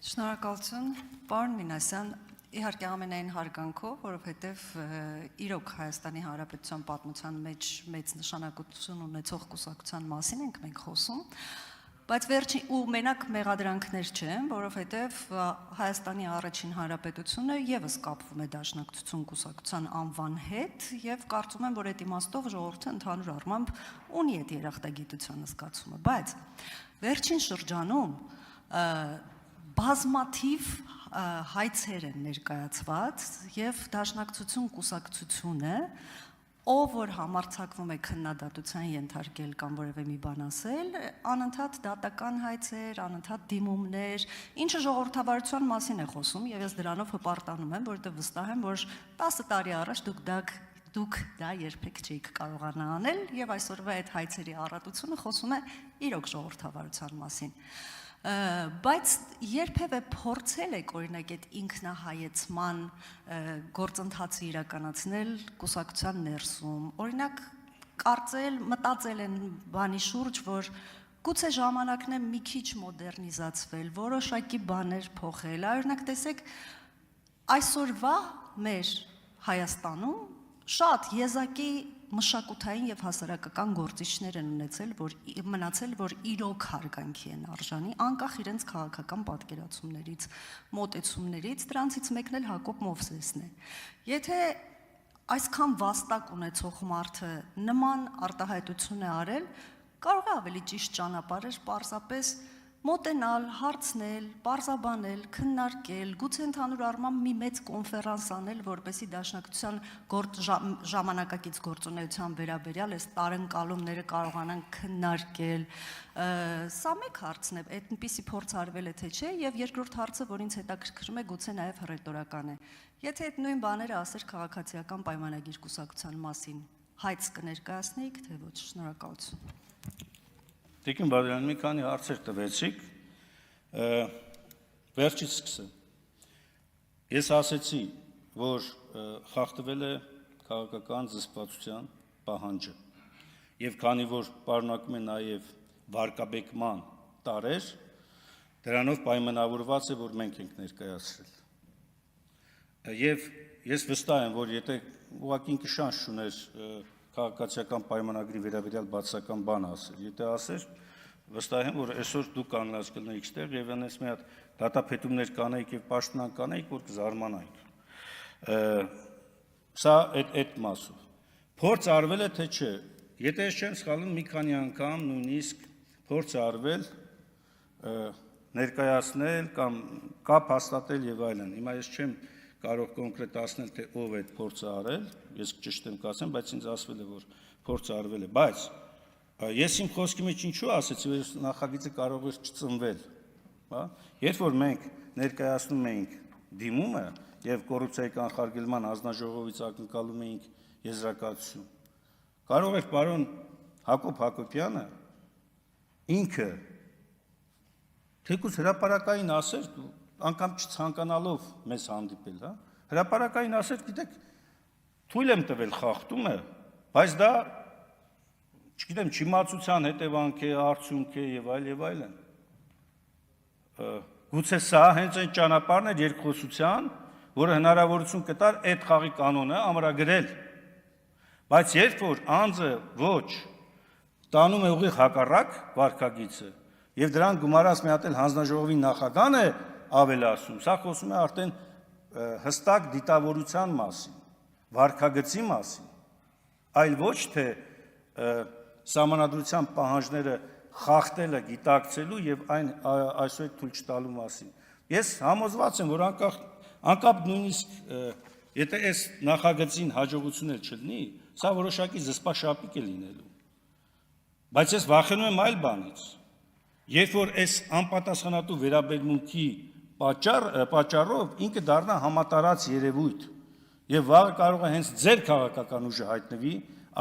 Շնորհակալություն, պարոն Մինասյան, իհարկե ամենայն հարգանքով, որովհետև իրոք Հայաստանի Հանրապետության պատմության մեջ մեծ նշանակություն ունեցող կուսակցության մասին ենք մենք խոսում, բայց վերջին ու մենակ մեղադրանքներ չեն, որովհետև Հայաստանի առաջին հանրապետությունը եւս կապվում է դաշնակցություն կուսակցության անվան հետ եւ կարծում եմ, որ այդ իմաստով ժողովուրդը ընդհանուր առմամբ ունի այդ երախտագիտության զգացումը, բայց վերջին շրջանում բազմաթիվ հայցեր են ներկայացված եւ դաշնակցություն կուսակցությունը, ով որ համարձակվում է քննադատության ենթարկել կամ որևէ մի բան ասել, անընդհատ դատական հայցեր, անընդհատ դիմումներ, ինչը ժողովրդավարության մասին է խոսում եւ ես դրանով հպարտանում եմ, որովհետեւ վստահ եմ, որ 10 տարի առաջ դուք դա երբեք չէիք կարողանա անել եւ այսօրվա այդ հայցերի առատությունը խոսում է իրոք ժողովրդավարության մասին։ Բայց երբևէ փորձել եք օրինակ այդ ինքնահայեցման գործընթացը իրականացնել կուսակցության ներսում, օրինակ կարծել, մտածել են բանի շուրջ, որ գուցե ժամանակն է մի քիչ մոդեռնիզացվել, որոշակի բաներ փոխել, օրինակ տեսեք, այսօրվա մեր Հայաստանում շատ եզակի մշակութային եւ հասարակական գործիչներ են մնացել, որ իրոք հարգանքի են արժանի, անկախ իրենց քաղաքական պատկերացումներից, մոտեցումներից, դրանցից մեկն էլ Հակոբ Մովսեսն է։ Եթե այսքան վաստակ ունեցող մարդը նման արտահայտություն է արել, կարող է ավելի ճիշտ ճանապարհ պարզապես մոտենալ, հարցնել, պարզաբանել, քննարկել, գուցե ընդհանուր առմամբ մի մեծ կոնֆերանս անել, որպեսզի դաշնակցության ժամանակակից գործունեության վերաբերյալ այս տարընկալումները կարողանան քննարկել։ Սա մեկ հարցն է, այդպիսի փորձ արվել է թե չէ, եւ երկրորդ հարցը, որ ինձ հետաքրքրում է, գուցե նաեւ հռետորական է։ Եթե այդ նույն բաները ասեր քաղաքացիական պայմանագիր կուսակցության մասին, հայց կներկայացնեիք, թե ոչ, շնորհակալություն։ Տիկին Բադրյան, մի քանի հարցեր տվեցիք, վերջից սկսեմ։ Ես ասեցի, որ խախտվել է քաղաքական զսպվածության պահանջը, եւ քանի որ պարունակում է նաեւ վարկաբեկման տարեր, դրանով պայմանավորված է, որ մենք ենք ներկայացրել։ Եվ ես վստահ եմ, որ եթե ուղղակի ինքը շանս չուներ քաղաքացիական պայմանագրի վերաբերյալ բացական բան ասել, եթե ասեր, վստահ եմ, որ այսօր դուք կանգնած կլինեիք ստեղ եւ այնպես մի հատ դատապետումներ կանեիք եւ պաշտոնան կանեիք, որ կզարմանայիք։ Սա այդ մասով։ Փորձ արվել է թե չէ։ Եթե ես չեմ սխալվում, մի քանի անգամ նույնիսկ փորձ արվել ներկայացնել կամ կապ հաստատել եւ այլն։ Հիմա ես չեմ կարող կոնկրետացնել, թե ով է այդ փորձը արել, ես ճիշտ եմ կասեմ, բայց ինձ ասվել է, որ փորձը արվել է, բայց ես իմ խոսքի մեջ ինչու ասեցի, որ նախագիծը կարող է չծնվել, հա, երբ որ մենք ներկայացնում էինք դիմումը եւ կոռուպցիայի կանխարգելման հանձնաժողովից ակնկալում էինք եզրակացություն, կարող էր պարոն Հակոբ Հակոբյանը ինքը թեկուզ հրապարակային ասեր, անգամ չցանկանալով մեզ հանդիպել, հա, հրապարակային ասեր, գիտեք, թույլ եմ տվել խախտումը, բայց դա, չգիտեմ, չիմացության հետևանք է, արդյունք է եւ այլն։ Գուցե սա հենց այն ճանապարհն էր երկխոսության, որը հնարավորություն կտար այդ խաղի կանոնը ամրագրել։ Բայց երբ որ անձը ոչ տանում է ուղիղ հակառակ վարքագիծը եւ դրան գումարած մի հատ էլ հանձնաժողովի նախագահն է ավելացում, սա խոսում է արդեն հստակ դիտավորության մասին, վարքագծի մասին, այլ ոչ թե սահմանադրության պահանջները խախտելը գիտակցելու եւ այն այսօր թույլ չտալու մասին։ Ես համոզված եմ, որ անկապ նույնիսկ եթե այս նախագծին հաջողություններ չլինի, սա որոշակի զսպաշապիկ է լինելու։ Բայց ես վախենում եմ այլ բանից։ Երբ որ այս անպատասխանատու վերաբերմունքի պատճառով ինքը դառնա համատարած երևույթ եւ վաղը կարող է հենց ձեր քաղաքական ուժը հայտնվի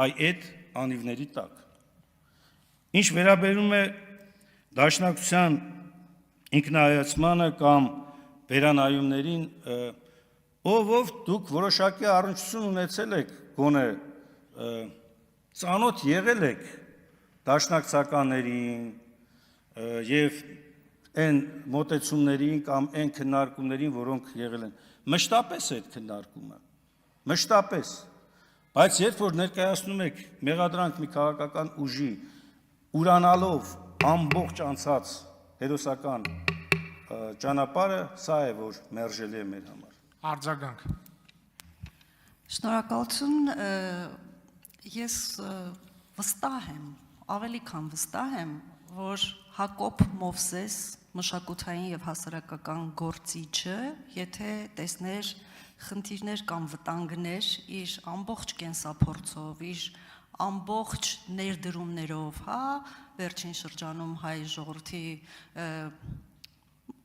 այդ անիվների տակ։ Ինչ վերաբերում է դաշնակցության ինքնահայացմանը կամ վերանայումներին, ով դուք որոշակի առնչություն ունեցել եք, գոնե ծանոթ եղել եք դաշնակցականներին եւ այն մոտեցումներին կամ այն քննարկումներին, որոնք եղել են։ Մշտապես է այդ քննարկումը։ Մշտապես։ Բայց երբ որ ներկայացնում եք մեղադրանք մի քաղաքական ուժի ուրանալով ամբողջ անցած հերոսական ճանապարհը, սա է որ մերժելի է մեր համար։ Արձագանք։ Շնորհակալություն, ես վստահ եմ, ավելի քան վստահ եմ, որ Հակոբ Մովսես մշակութային եւ հասարակական գործիչը, եթե տեսներ խնդիրներ կամ վտանգներ իր ամբողջ կենսափորձով, իր ամբողջ ներդրումներով, հա, վերջին շրջանում հայ ժողովրդի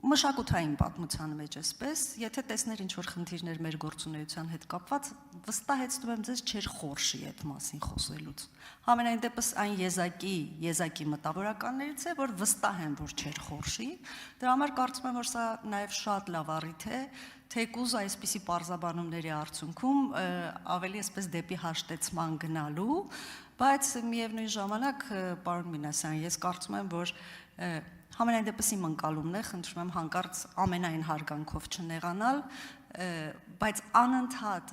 մշակութային պատմության մեջ էսպես, եթե տեսներ ինչ-որ խնդիրներ մեր գործունեության հետ կապված, վստահեցնում եմ ձեզ չէր խորշի այդ մասին խոսելուց։ Համենայն դեպս այն եզակի մտավորականներից է, որ վստահ եմ, որ չէր խորշի, դրա համար կարծում եմ, որ սա նաև շատ լավ առիթ է, թեկուզ այսպիսի պարզաբանումների արդյունքում ավելի այսպես դեպի հաշտեցման գնալու, բայց միևնույն ժամանակ, պարոն Մինասյան, ես կարծում եմ, որ համենայն դեպս իմ ընկալումն է, խնդրում եմ հանկարծ ամենայն հարգանքով չնեղանալ, բայց անընդհատ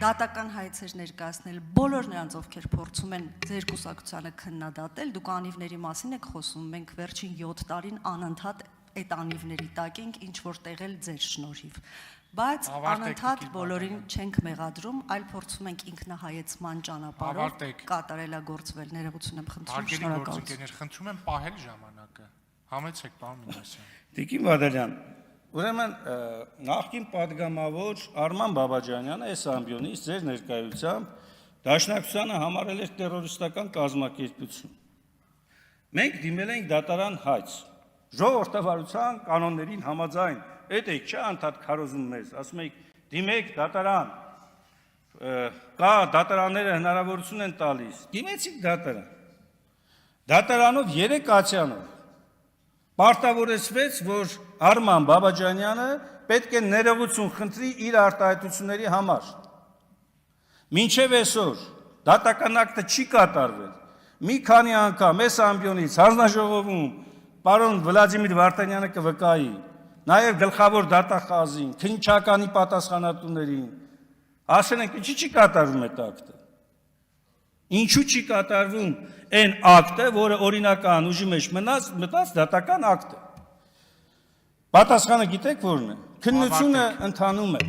դատական հայցեր ներկայացնել բոլոր նրանց, ովքեր փորձում են ձեր կուսակցությանը քննադատել, դուք անիվների մասին եք խոսում, մենք վերջին 7 տարին անընդհատ այդ անիվների տակ ենք, ինչ որ տեղել ձեր շնորհիվ, բայց անընդհատ բոլորին չենք մեղադրում, այլ փորձում ենք ինքնահայեցման ճանապարհով կատարելագործվել, ներողություն եմ խնդրում, շնորհակալություն։ Խնդրում եմ պահել ժամանակը։ Համեցեք, պարոն Մինասյան։ Տիկին Բադալյան, ուրեմն նախկին падգամավոր Արման Բաբաջանյանը այս ամբիոնից ձեր ներկայությամբ Դաշնակցությանը համարել էր տերորիստական կազմակերպություն։ Մենք դիմել ենք դատարան հայց, ժողովրդավարության կանոններին համաձայն, այդ է չէ անդադ քարոզում մեզ, ասում եք դիմեք դատարան, կա դատարանները հնարավորություն են տալիս, դիմեցիք դատարան։ Դատարանով 3 կացյանով պարտավորեցվեց, որ Արման Բաբաջանյանը պետք է ներողություն խնդրի իր արտահայտությունների համար։ Մինչև այսօր դատական ակտը չի կատարվել։ Մի քանի անգամ այս ամբիոնից հանձնաժողովում պարոն Վլադիմիր Վարդանյանը կվկայի, նաև գլխավոր դատախազին, քննչականի պատասխանատուներին, ասել են, ինչի չի կատարվում այդ ակտը։ Ինչու չի կատարվում այն ակտը, որը օրինական ուժի մեջ մտած դատական ակտ է։ Պատասխանը գիտեք որն է։ Քննությունը ընթանում է։